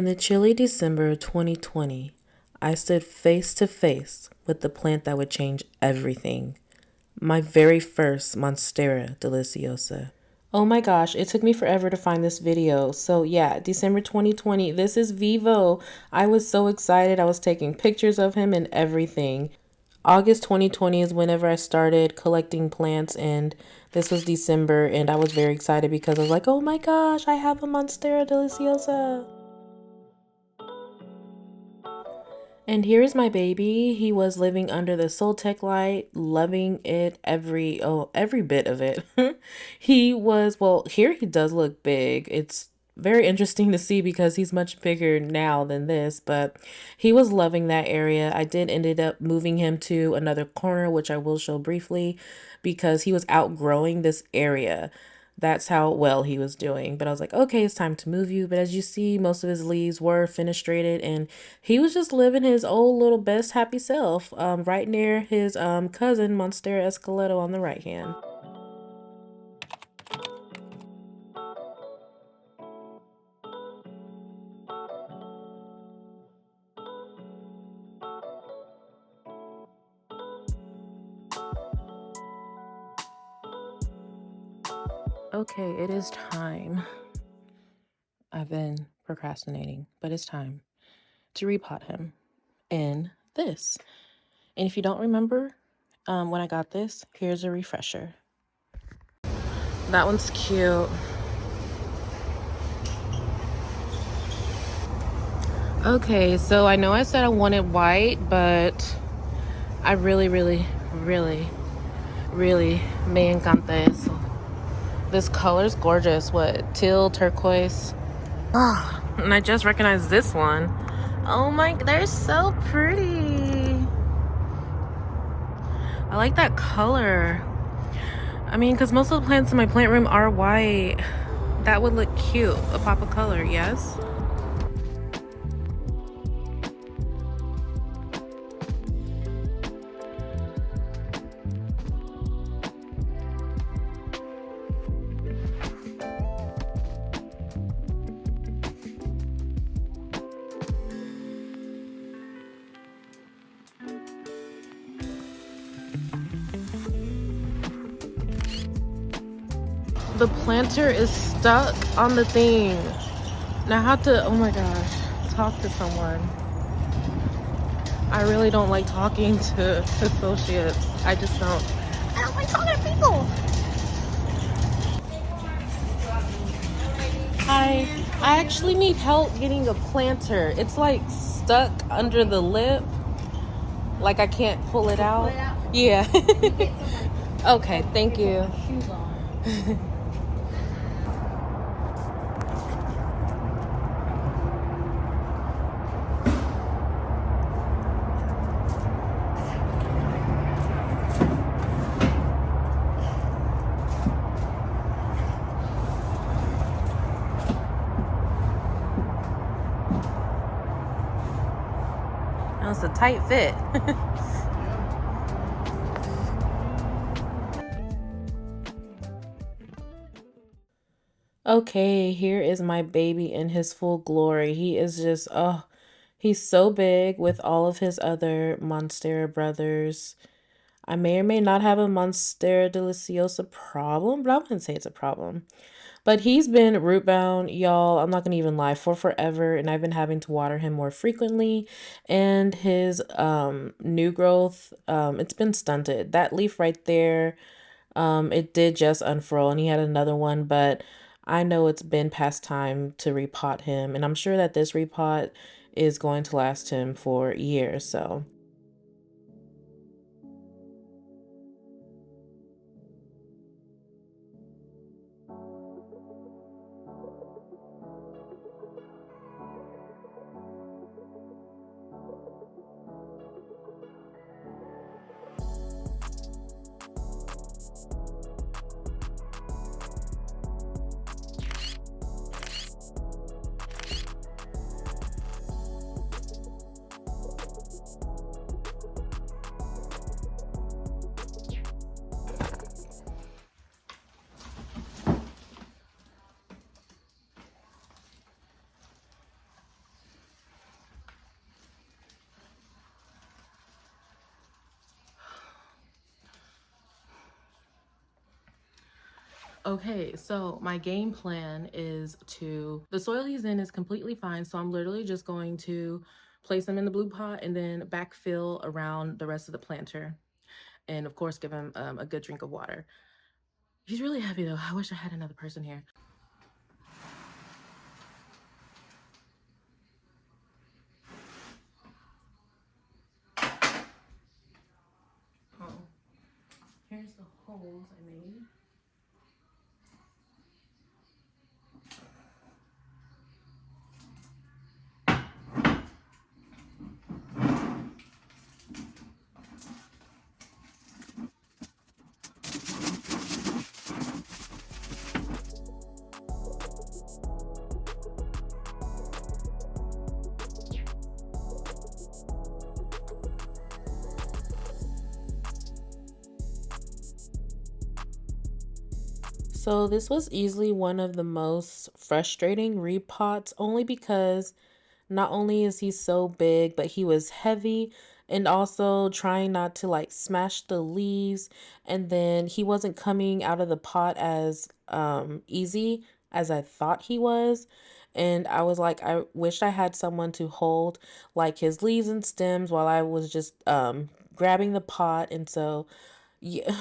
In the chilly December of 2020, I stood face to face with the plant that would change everything. My very first Monstera Deliciosa. Oh my gosh, it took me forever to find this video. So yeah, December 2020, this is Vivo. I was so excited. I was taking pictures of him and everything. August 2020 is whenever I started collecting plants, and this was December, and I was very excited because I was like, oh my gosh, I have a Monstera Deliciosa. And here's my baby. He was living under the Soltech light, loving it, every bit of it. He was, well, here he does look big. It's very interesting to see because he's much bigger now than this, but he was loving that area. I did ended up moving him to another corner, which I will show briefly, because he was outgrowing this area. That's how well he was doing. But I was like, okay, it's time to move you. But as you see, most of his leaves were fenestrated, and he was just living his old little best happy self, right near his cousin Monstera Esqueleto on the right hand. Okay, it is time. I've been procrastinating, but it's time to repot him in this. And if you don't remember when I got this, here's a refresher. That one's cute. Okay, so I know I said I wanted white, but I really me encanta eso. This color is gorgeous. What, teal, turquoise? Ah, and I just recognized this one. Oh my, they're so pretty. I like that color. I mean, because most of the plants in my plant room are white. That would look cute. A pop of color, yes? The planter is stuck on the thing. Now I have to, oh my gosh, talk to someone. I really don't like talking to associates. I just don't. I don't like talking to people. Hi, I actually need help getting a planter. It's like stuck under the lip. Like I can't pull it out. Yeah. Okay, thank you. That was a tight fit. Okay, here is my baby in his full glory. He is just, oh, he's so big with all of his other Monstera brothers. I may or may not have a Monstera Deliciosa problem, but I wouldn't say it's a problem. But he's been root bound, y'all. I'm not gonna even lie, for forever, and I've been having to water him more frequently. And his new growth, it's been stunted. That leaf right there, it did just unfurl, and he had another one, but I know it's been past time to repot him, and I'm sure that this repot is going to last him for years, so. Okay, so my game plan is the soil he's in is completely fine. So I'm literally just going to place him in the blue pot and then backfill around the rest of the planter. And of course, give him a good drink of water. He's really happy though. I wish I had another person here. Oh, here's the holes I made. So this was easily one of the most frustrating repots only because not only is he so big, but he was heavy and also trying not to like smash the leaves. And then he wasn't coming out of the pot as easy as I thought he was. And I was like, I wished I had someone to hold like his leaves and stems while I was just grabbing the pot. And so, yeah.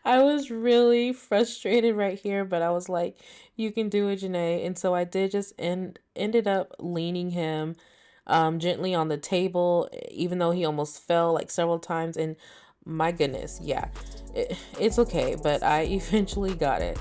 I was really frustrated right here, but I was like, "You can do it, Janae." And so I did just ended up leaning him gently on the table, even though he almost fell like several times. And my goodness, yeah, it's okay, but I eventually got it.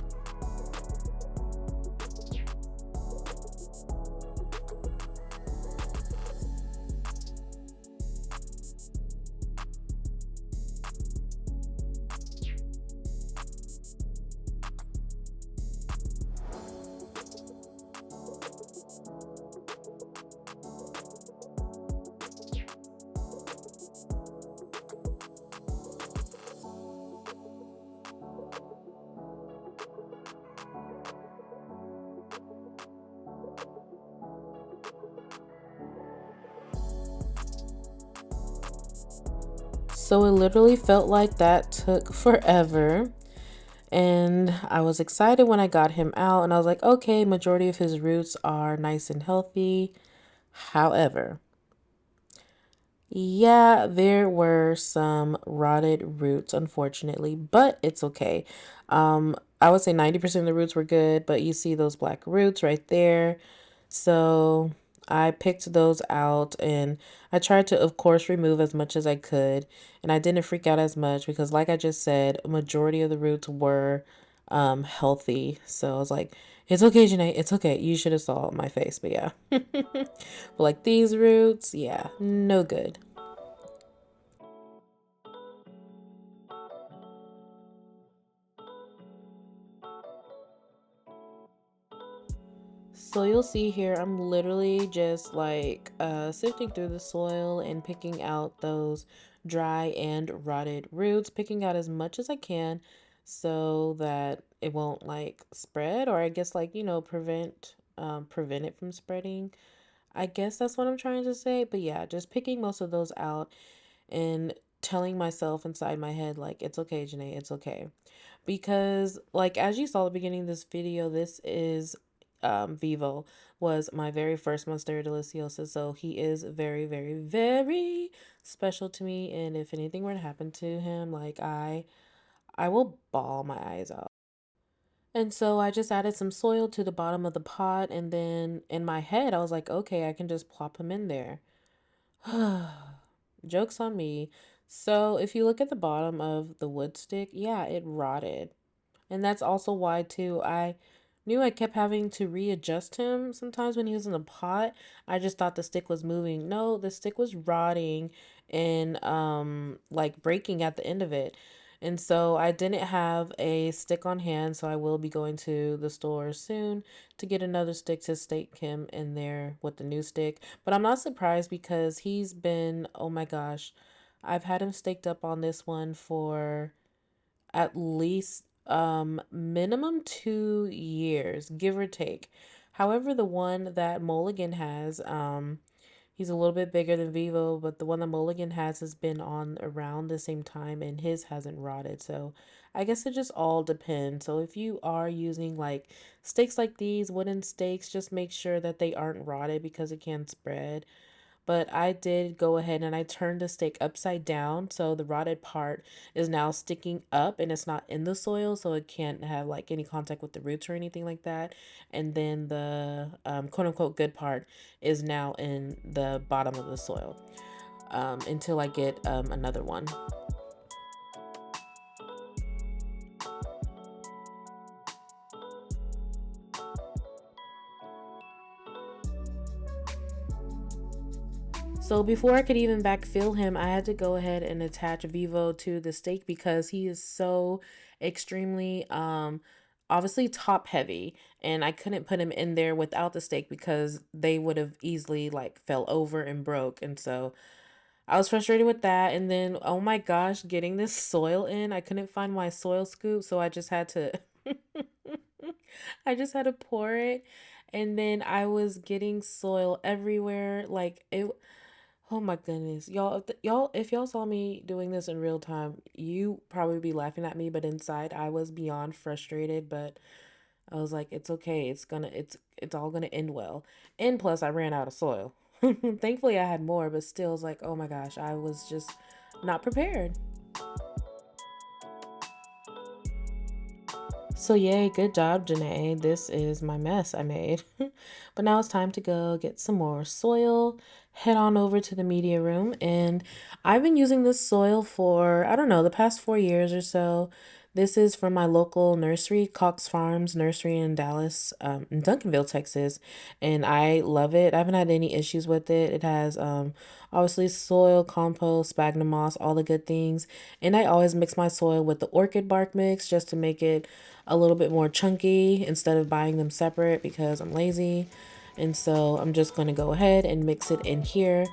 So it literally felt like that took forever. And I was excited when I got him out, and I was like, okay, majority of his roots are nice and healthy. However, yeah, there were some rotted roots, unfortunately, but it's okay. I would say 90% of the roots were good, but you see those black roots right there. So I picked those out and I tried to, of course, remove as much as I could. And I didn't freak out as much because, like I just said, a majority of the roots were healthy. So I was like, it's okay, Janae, it's okay. You should have saw my face, but yeah. But like these roots, yeah, no good. So you'll see here, I'm literally just like sifting through the soil and picking out those dry and rotted roots, picking out as much as I can so that it won't like spread, or I guess like, prevent it from spreading. I guess that's what I'm trying to say. But yeah, just picking most of those out and telling myself inside my head like, it's okay, Janae, it's okay. Because like as you saw at the beginning of this video, this is Vivo was my very first Monstera Deliciosa, so he is very, very, very special to me. And if anything were to happen to him, like I will bawl my eyes out. And so I just added some soil to the bottom of the pot, and then in my head I was like, okay, I can just plop him in there. Joke's on me. So if you look at the bottom of the wood stick, yeah, it rotted. And that's also why too I knew I kept having to readjust him sometimes when he was in the pot. I just thought the stick was moving. No, the stick was rotting and like breaking at the end of it. And so I didn't have a stick on hand, so I will be going to the store soon to get another stick to stake him in there with the new stick. But I'm not surprised because he's been, oh my gosh, I've had him staked up on this one for at least minimum 2 years, give or take. However, the one that Mulligan has, He's a little bit bigger than Vivo, but the one that Mulligan has been on around the same time and his hasn't rotted. So I guess it just all depends. So if you are using like stakes like these, wooden stakes, just make sure that they aren't rotted because it can spread. But I did go ahead and I turned the stake upside down, so the rotted part is now sticking up and it's not in the soil, so it can't have like any contact with the roots or anything like that. And then the quote unquote good part is now in the bottom of the soil until I get another one. So before I could even backfill him, I had to go ahead and attach Vivo to the stake because he is so extremely obviously top heavy, and I couldn't put him in there without the stake because they would have easily like fell over and broke. And so I was frustrated with that. And then oh my gosh, getting this soil in, I couldn't find my soil scoop, so I just had to I just had to pour it, and then I was getting soil everywhere. Like it, oh my goodness, y'all! If y'all saw me doing this in real time, you probably be laughing at me. But inside, I was beyond frustrated. But I was like, it's okay. It's all gonna end well. And plus, I ran out of soil. Thankfully, I had more, but still, it's like, oh my gosh, I was just not prepared. So yay, good job, Janae. This is my mess I made. But now it's time to go get some more soil, head on over to the media room, and I've been using this soil for, I don't know, the past 4 years or so. This is from my local nursery, Cox Farms Nursery in Dallas, in Duncanville, Texas, and I love it. I haven't had any issues with it. It has obviously soil, compost, sphagnum moss, all the good things, and I always mix my soil with the orchid bark mix just to make it a little bit more chunky instead of buying them separate because I'm lazy. And so I'm just going to go ahead and mix it in here.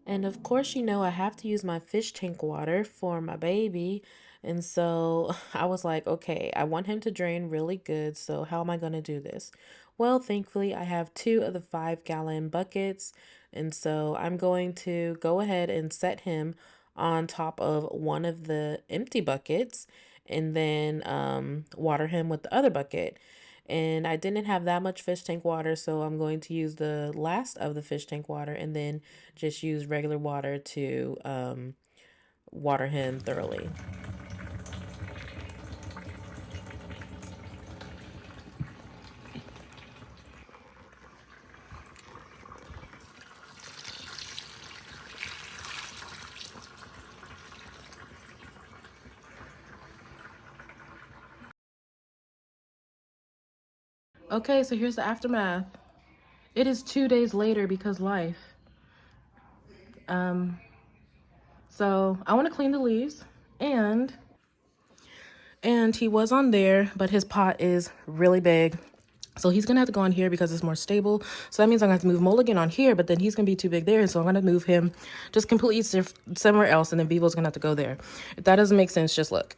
And of course, I have to use my fish tank water for my baby. And so I was like, okay, I want him to drain really good. So how am I going to do this? Well, thankfully, I have two of the 5 gallon buckets. And so I'm going to go ahead and set him on top of one of the empty buckets and then water him with the other bucket. And I didn't have that much fish tank water, so I'm going to use the last of the fish tank water and then just use regular water to water him thoroughly. Okay, so here's the aftermath. It is 2 days later because life. Um, so I want to clean the leaves, and And he was on there, but his pot is really big. So he's going to have to go on here because it's more stable. So that means I'm going to have to move Mulligan on here, but then he's going to be too big there. And so I'm going to move him just completely somewhere else. And then Vivo's going to have to go there. If that doesn't make sense, just look.